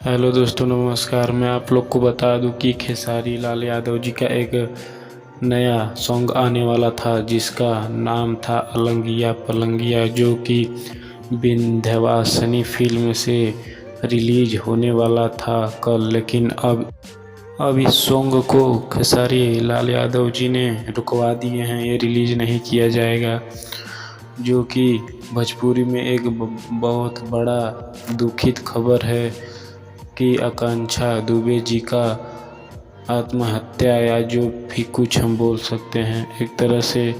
Hello दोस्तों, नमस्कार। मैं आप लोग को बता दूं कि खेसारी लाल यादव जी का एक नया सॉन्ग आने वाला था जिसका नाम था अलंगिया पलंगिया, जो कि विंध्यवासिनी फिल्म से रिलीज होने वाला था कल। लेकिन अब इस सॉन्ग को खेसारी लाल यादव जी ने रुकवा दिए हैं, ये रिलीज नहीं किया जाएगा, जो कि भोजपुरी में एक बहुत बड़ा दुखित खबर है कि आकांक्षा दुबे जी का आत्महत्या, या जो भी कुछ हम बोल सकते हैं, एक तरह से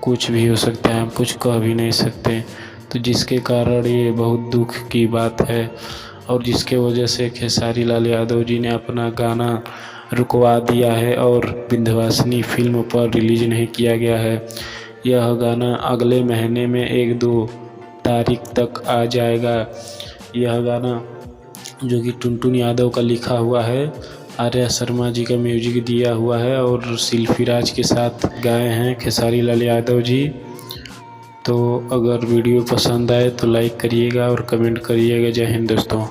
कुछ भी हो सकता है, हम कुछ कह भी नहीं सकते। तो जिसके कारण ये बहुत दुख की बात है और जिसके वजह से खेसारी लाल यादव जी ने अपना गाना रुकवा दिया है और विंध्यवासिनी फिल्म पर रिलीज नहीं किया गया है। यह गाना अगले महीने में 1-2 तारीख तक आ जाएगा। यह गाना जो कि टुनटुन यादव का लिखा हुआ है, आर्या शर्मा जी का म्यूजिक दिया हुआ है और शिल्पी राज के साथ गाए हैं खेसारी लाल यादव जी। तो अगर वीडियो पसंद आए तो लाइक करिएगा और कमेंट करिएगा। जय हिंद दोस्तों।